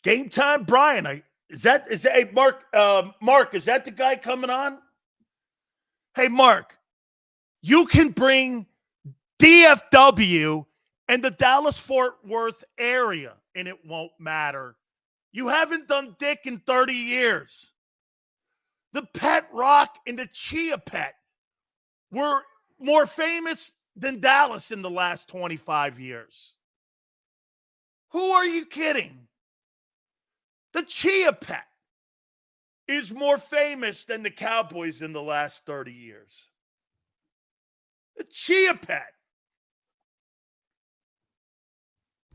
Game Time Brian. Hey, Mark, is that the guy coming on? Hey, Mark, you can bring DFW and the Dallas-Fort Worth area, and it won't matter. You haven't done dick in 30 years. The Pet Rock and the Chia Pet were more famous than Dallas in the last 25 years. Who are you kidding? The Chia Pet is more famous than the Cowboys in the last 30 years. The Chia Pet.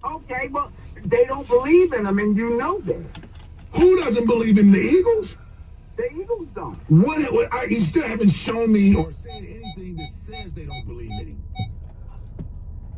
Okay, but they don't believe in them, and you know that. Who doesn't believe in the Eagles? The Eagles don't. You still haven't shown me or said anything that says they don't believe in him.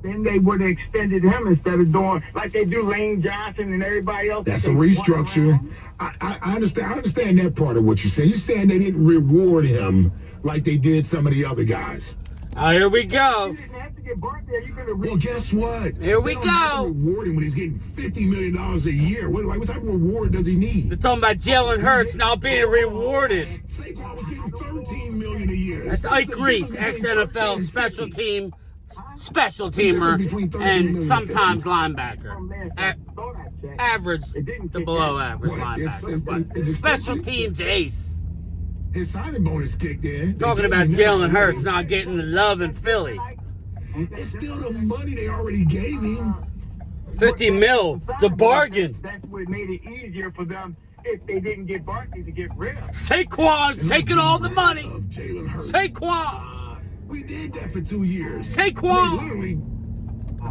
Then they would have extended him instead of doing like they do Lane Johnson and everybody else. That's a restructure. I understand that part of what you're saying. You're saying they didn't reward him like they did some of the other guys. Oh, here we go. You didn't have to get burnt there. You could have. Well, guess what? Here we They don't have to go. reward him when he's getting $50 million a year. What type of reward does he need? They're talking about Jalen Hurts not being rewarded. Saquon was getting $13 million a year. That's Ike Reese, ex-NFL special teamer, and sometimes linebacker. Average to below average linebacker. But special teams ace. His signing bonus kicked in. Talking about Jalen Hurts not getting the love in Philly. It's still the money they already gave him. 50 mil. It's a bargain. That's what made it easier for them if they didn't get Barkley to get rid of. Saquon's taking all the money. Of Jalen Hurts. Saquon. We did that for 2 years. Saquon.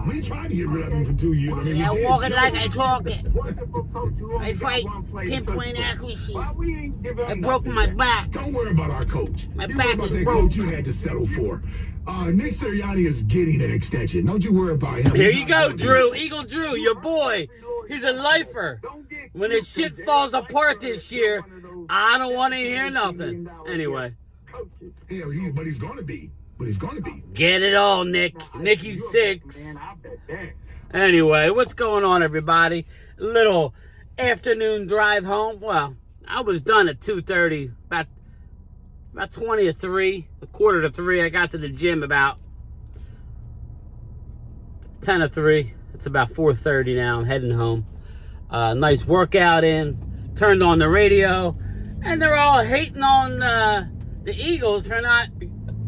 We tried to get rid of him for 2 years. I mean, Yeah, we did. walking like I talking. Wonderful coach who only I got fight one player. pinpoint accuracy. Why we ain't give I him broke nothing my then? back. Don't worry about our coach. My You back worry about is that broke. coach you had to settle for. Nick Sirianni is getting an extension. Don't you worry about him. Here you go, Drew. Eagle Drew, your boy. He's a lifer. When his shit falls apart this year, I don't want to hear nothing. Anyway. Yeah, but he's going to be. But he's going to be. Get it all, Nick. Nicky's 6. Man, I bet that. Anyway, what's going on, everybody? Little afternoon drive home. Well, I was done at 2:30, about 20 to 3, a quarter to 3. I got to the gym about 10 to 3. It's about 4:30 now. I'm heading home. Nice workout in. Turned on the radio, and they're all hating on the Eagles for not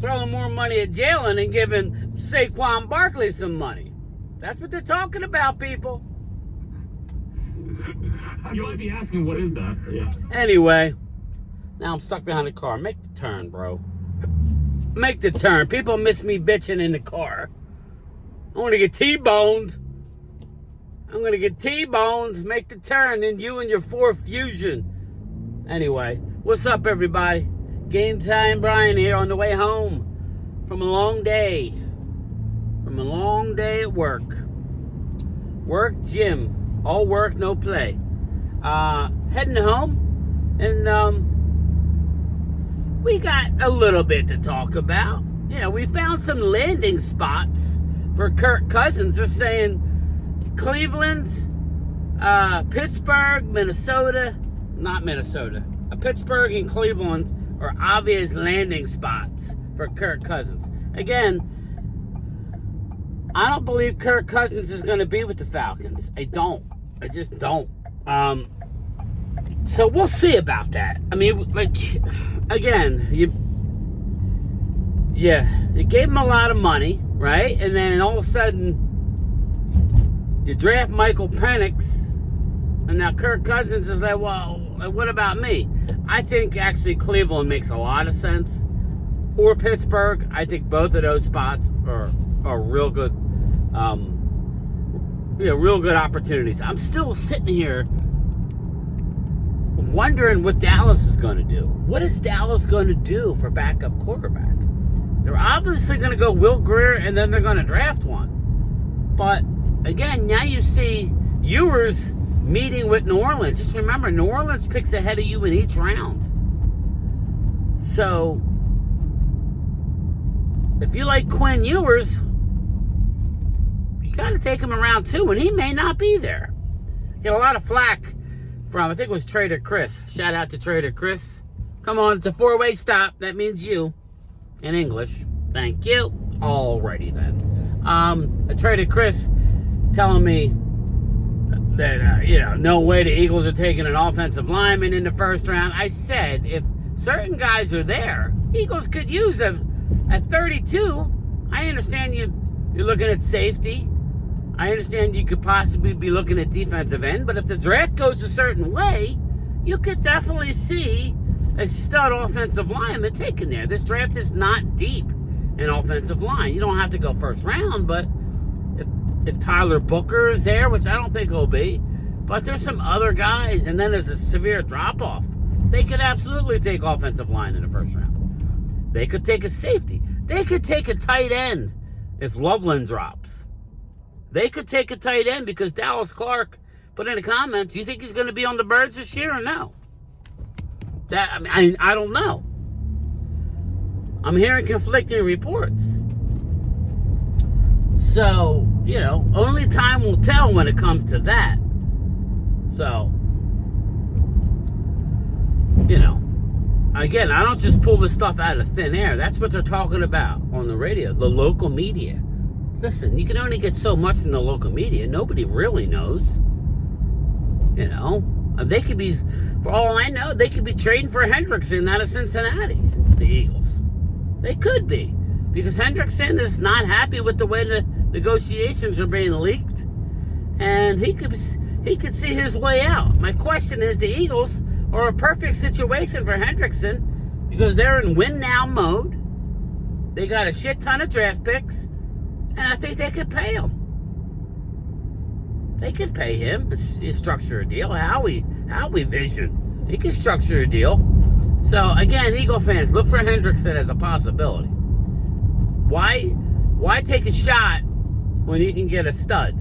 throwing more money at Jalen and giving Saquon Barkley some money. That's what they're talking about, people. You might be asking, what is that? Yeah. Anyway, now I'm stuck behind the car. Make the turn, bro. Make the turn. People miss me bitching in the car. I want to get T-boned. I'm going to get T-boned. Make the turn. Then you and your Ford Fusion. Anyway, what's up, everybody? Game Time Brian here on the way home from a long day. From a long day at work. Work, gym. All work, no play. Heading home. And we got a little bit to talk about. Yeah, we found some landing spots for Kirk Cousins. They're saying Cleveland, Pittsburgh, Minnesota. Not Minnesota. Pittsburgh and Cleveland are obvious landing spots for Kirk Cousins. Again, I don't believe Kirk Cousins is going to be with the Falcons. I don't. I just don't. So we'll see about that. I mean, like, again, you gave him a lot of money, right? And then all of a sudden, you draft Michael Penix, and now Kirk Cousins is like, well, what about me? I think actually Cleveland makes a lot of sense, or Pittsburgh. I think both of those spots are real good, real good opportunities. I'm still sitting here wondering what Dallas is going to do. What is Dallas going to do for backup quarterback? They're obviously going to go Will Grier, and then they're going to draft one. But again, now you see Ewers meeting with New Orleans. Just remember, New Orleans picks ahead of you in each round. So if you like Quinn Ewers, you got to take him around 2, and he may not be there. Get a lot of flack from, I think it was Trader Chris. Shout out to Trader Chris. Come on, it's a 4-way stop. That means you in English. Thank you. Alrighty then. Trader Chris telling me that, no way the Eagles are taking an offensive lineman in the first round. I said, if certain guys are there, Eagles could use them at 32. I understand you're looking at safety. I understand you could possibly be looking at defensive end, but if the draft goes a certain way, you could definitely see a stud offensive lineman taken there. This draft is not deep in offensive line. You don't have to go first round, but if Tyler Booker is there, which I don't think he'll be, but there's some other guys, and then there's a severe drop-off, they could absolutely take offensive line in the first round. They could take a safety. They could take a tight end if Loveland drops. They could take a tight end because Dallas Clark put in the comments, you think he's going to be on the Birds this year or no? I don't know. I'm hearing conflicting reports. So, only time will tell when it comes to that. So, again, I don't just pull this stuff out of thin air. That's what they're talking about on the radio, the local media. Listen, you can only get so much in the local media. Nobody really knows. They could be, for all I know, they could be trading for Hendrickson out of Cincinnati, the Eagles. They could be, because Hendrickson is not happy with the way the negotiations are being leaked, and he could see his way out. My question is, the Eagles are a perfect situation for Hendrickson because they're in win-now mode. They got a shit ton of draft picks, and I think they could pay him. They could pay him, structure a deal. Howie Vision, he could structure a deal. So again, Eagle fans, look for Hendrickson as a possibility. Why take a shot when you can get a stud?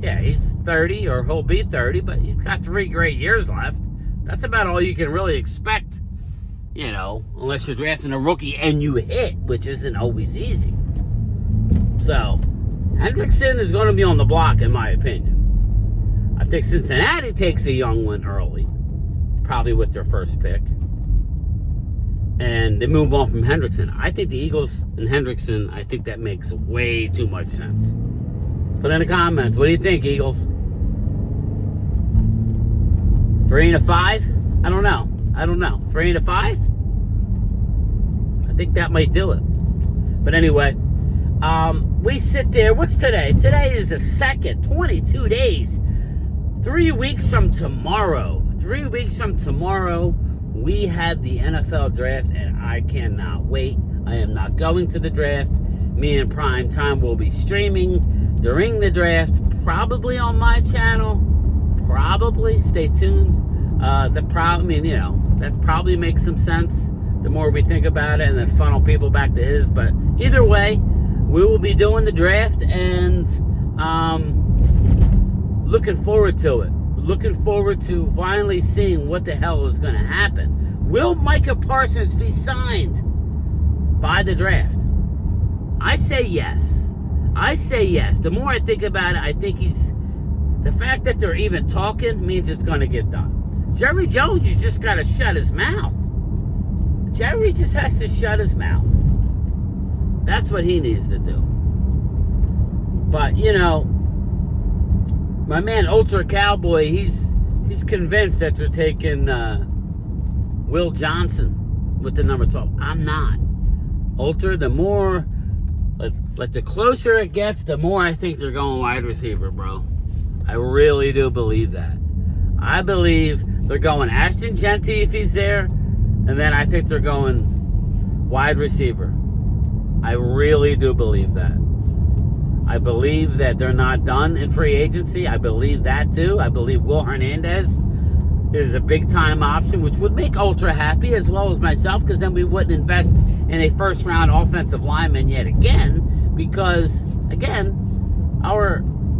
Yeah, he's 30 or he'll be 30, but he's got 3 great years left. That's about all you can really expect, unless you're drafting a rookie and you hit, which isn't always easy. So, Hendrickson is going to be on the block, in my opinion. I think Cincinnati takes a young one early, probably with their first pick, and they move on from Hendrickson. I think the Eagles and Hendrickson, I think that makes way too much sense. Put in the comments, what do you think, Eagles? 3 and a 5? I don't know. 3 and a 5? I think that might do it. But anyway, we sit there. What's today? Today is the 2nd. 22 days. 3 weeks from tomorrow. 3 weeks from tomorrow, we have the NFL draft, and I cannot wait. I am not going to the draft. Me and Prime Time will be streaming during the draft, probably on my channel. Probably. Stay tuned. That probably makes some sense the more we think about it, and then funnel people back to his. But either way, we will be doing the draft, and looking forward to it. Looking forward to finally seeing what the hell is going to happen. Will Micah Parsons be signed by the draft? I say yes. The more I think about it, I think the fact that they're even talking means it's going to get done. Jerry Jones, you just got to shut his mouth. Jerry just has to shut his mouth. That's what he needs to do. But, my man Ultra Cowboy, he's convinced that they're taking Will Johnson with the number 12. I'm not. Ultra, the more, the closer it gets, the more I think they're going wide receiver, bro. I really do believe that. I believe they're going Ashton Genty if he's there, and then I think they're going wide receiver. I really do believe that. I believe that they're not done in free agency. I believe that too. I believe Will Hernandez is a big-time option, which would make Ultra happy as well as myself, because then we wouldn't invest in a first-round offensive lineman yet again, because, again,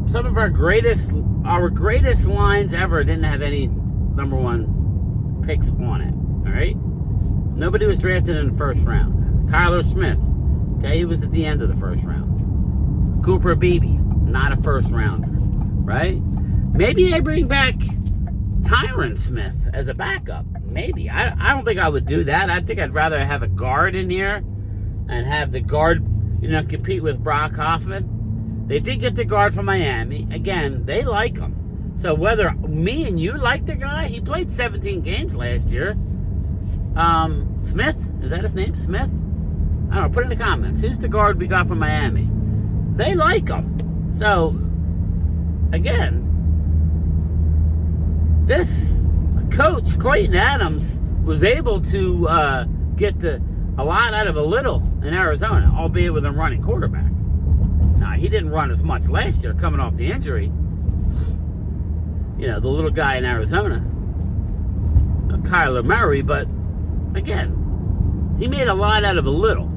some of our greatest lines ever didn't have any number 1 picks on it, all right? Nobody was drafted in the first round. Tyler Smith, okay, he was at the end of the first round. Cooper Beebe, not a first rounder, right? Maybe they bring back Tyron Smith as a backup. Maybe. I don't think I would do that. I think I'd rather have a guard in here and have the guard, compete with Brock Hoffman. They did get the guard from Miami. Again, they like him. So whether me and you like the guy, he played 17 games last year. Smith, is that his name? Smith? I don't know, put in the comments. Who's the guard we got from Miami? They like him. So, again, this coach, Clayton Adams, was able to get a lot out of a little in Arizona, albeit with a running quarterback. Now, he didn't run as much last year coming off the injury. The little guy in Arizona, Kyler Murray, but again, he made a lot out of a little.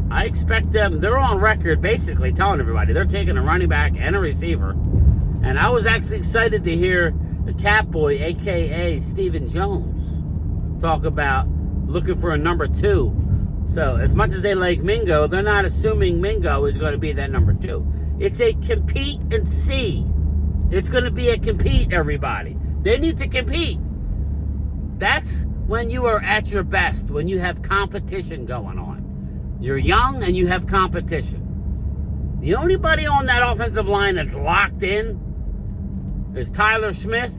I expect them, they're on record basically telling everybody they're taking a running back and a receiver. And I was actually excited to hear the Catboy, a.k.a. Stephen Jones, talk about looking for a number 2. So as much as they like Mingo, they're not assuming Mingo is going to be that number 2. It's a compete and see. It's going to be a compete, everybody. They need to compete. That's when you are at your best, when you have competition going on. You're young and you have competition. The only body on that offensive line that's locked in is Tyler Smith,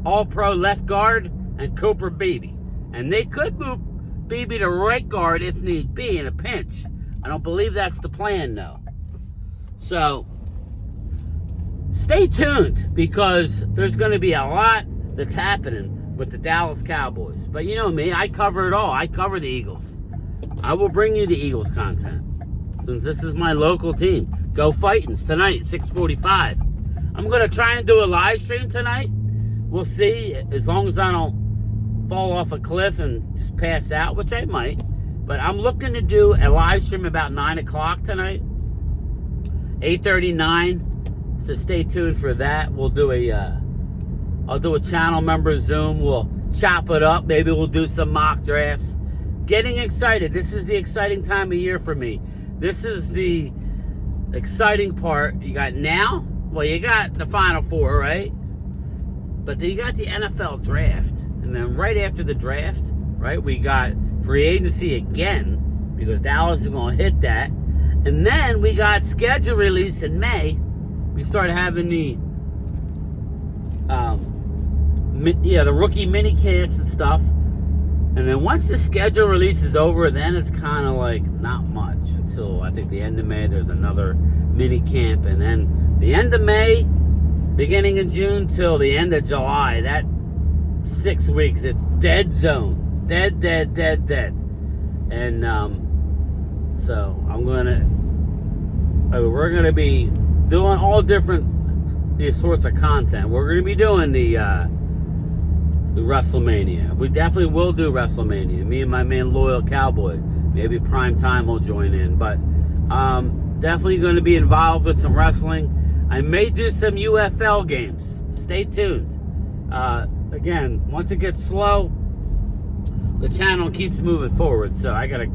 all-pro left guard, and Cooper Beebe. And they could move Beebe to right guard if need be in a pinch. I don't believe that's the plan, though. So, stay tuned, because there's going to be a lot that's happening with the Dallas Cowboys. But you know me, I cover it all. I cover the Eagles. I will bring you the Eagles content, since this is my local team. Go Fightins tonight, 6:45. I'm going to try and do a live stream tonight. We'll see, as long as I don't fall off a cliff and just pass out, which I might. But I'm looking to do a live stream about 9 o'clock tonight. 8:39. So stay tuned for that. We'll do I'll do a channel member Zoom. We'll chop it up. Maybe we'll do some mock drafts. Getting excited. This is the exciting time of year for me. This is the exciting part. You got now, well, you got the Final Four, right? But then you got the NFL draft. And then right after the draft, right, we got free agency again, because Dallas is going to hit that. And then we got schedule release in May. We start having the rookie mini camps and stuff. And then once the schedule release is over, then it's kind of like not much until I think the end of May. There's another mini camp, and then the end of May, beginning of June till the end of July. That 6 weeks, it's dead zone, dead. And so we're gonna be doing all different sorts of content. We're gonna be doing the WrestleMania. We definitely will do WrestleMania. Me and my man Loyal Cowboy. Maybe Prime Time will join in. But definitely going to be involved with some wrestling. I may do some UFL games. Stay tuned. Again, once it gets slow, the channel keeps moving forward. So I gotta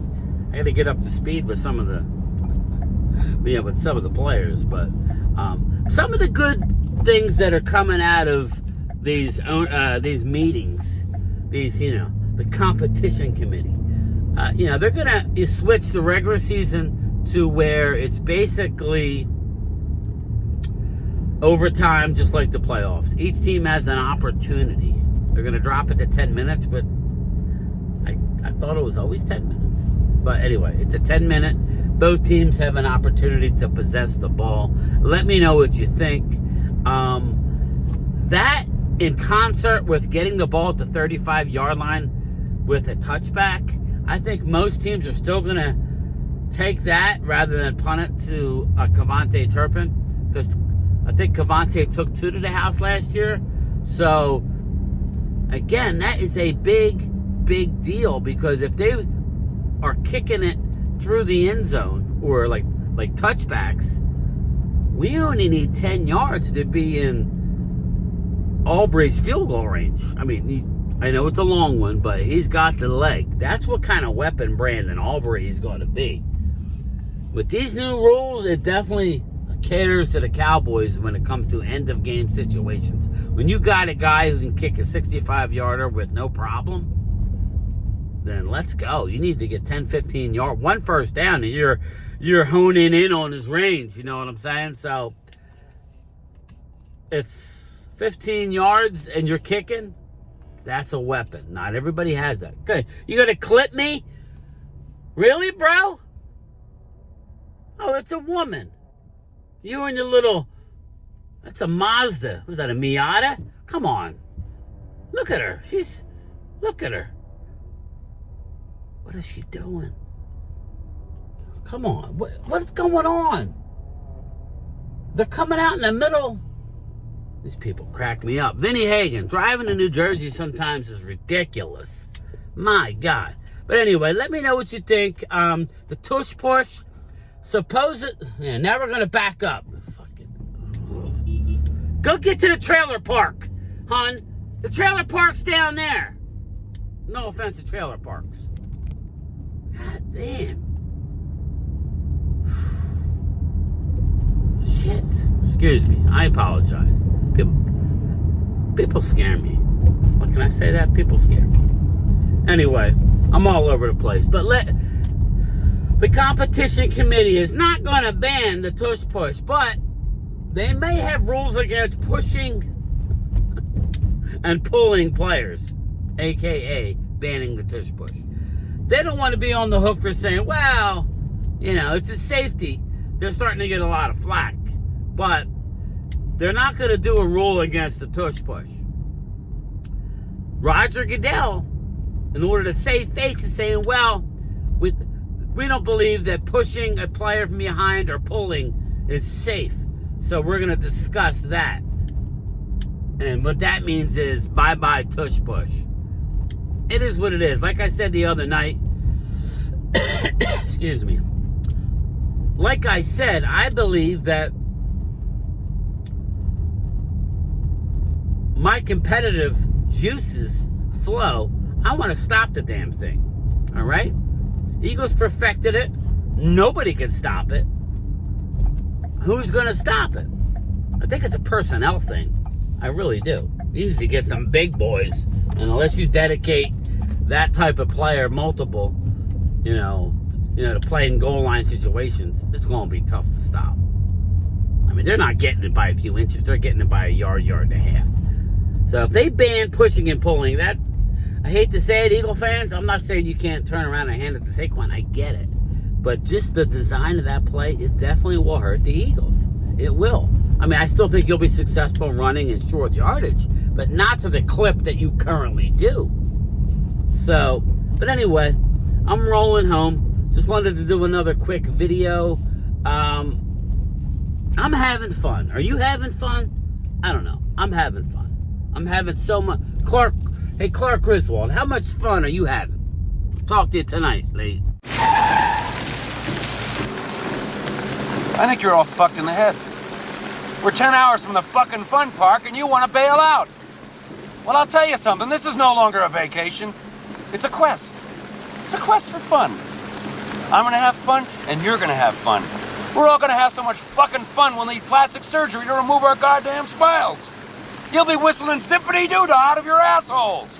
get up to speed with some of the with some of the players. But some of the good things that are coming out of these meetings, the competition committee, they're gonna switch the regular season to where it's basically overtime, just like the playoffs. Each team has an opportunity. They're gonna drop it to 10 minutes, but I thought it was always 10 minutes. But anyway, it's a 10-minute. Both teams have an opportunity to possess the ball. Let me know what you think. That, in concert with getting the ball at the 35-yard line with a touchback, I think most teams are still going to take that rather than punt it to Kevontae Turpin, because I think Kevontae took 2 to the house last year. So, again, that is a big deal, because if they are kicking it through the end zone or like touchbacks, we only need 10 yards to be in Aubrey's field goal range. I mean, I know it's a long one, but he's got the leg. That's what kind of weapon Brandon Aubrey is going to be. With these new rules, it definitely caters to the Cowboys when it comes to end-of-game situations. When you got a guy who can kick a 65-yarder with no problem, then let's go. You need to get 10, 15 yards, one first down, and you're honing in on his range. You know what I'm saying? So it's 15 yards and you're kicking. That's a weapon. Not everybody has that. Okay, you gonna clip me? Really, bro? Oh, it's a woman. You and your little... That's a Mazda. Was that a Miata? Come on. Look at her. Look at her. What is she doing? Come on. What's going on? They're coming out in the middle. These people crack me up. Vinny Hagen, driving to New Jersey sometimes is ridiculous. My God. But anyway, let me know what you think. The tush push, yeah, now we're going to back up. Go get to the trailer park, hon. The trailer park's down there. No offense to trailer parks. God damn. Shit. Excuse me. I apologize. People scare me. What can I say that? People scare me. Anyway, I'm all over the place. But the competition committee is not going to ban the tush push, but they may have rules against pushing and pulling players, a.k.a. banning the tush push. They don't want to be on the hook for saying, well, you know, it's a safety. They're starting to get a lot of flack. But they're not going to do a rule against the tush push. Roger Goodell, in order to save face, is saying, well, we don't believe that pushing a player from behind or pulling is safe. So we're going to discuss that. And what that means is bye-bye tush push. It is what it is. Like I said the other night, excuse me. Like I said, I believe that my competitive juices flow. I want to stop the damn thing. All right? Eagles perfected it. Nobody can stop it. Who's going to stop it? I think it's a personnel thing. I really do. You need to get some big boys. And unless you dedicate that type of player multiple, you know, to play in goal line situations, it's going to be tough to stop. I mean, they're not getting it by a few inches. They're getting it by a yard and a half. So if they ban pushing and pulling, that, I hate to say it, Eagle fans, I'm not saying you can't turn around and hand it to Saquon. I get it. But just the design of that play, it definitely will hurt the Eagles. It will. I mean, I still think you'll be successful running in short yardage, but not to the clip that you currently do. So, but anyway, I'm rolling home. Just wanted to do another quick video. I'm having fun. Are you having fun? I don't know. I'm having fun. I'm having so much. Clark Griswold, how much fun are you having? Talk to you tonight, late. I think you're all fucked in the head. We're 10 hours from the fucking fun park and you want to bail out. Well, I'll tell you something. This is no longer a vacation. It's a quest. It's a quest for fun. I'm going to have fun and you're going to have fun. We're all going to have so much fucking fun we'll need plastic surgery to remove our goddamn smiles. You'll be whistling Symphony Doodah out of your assholes.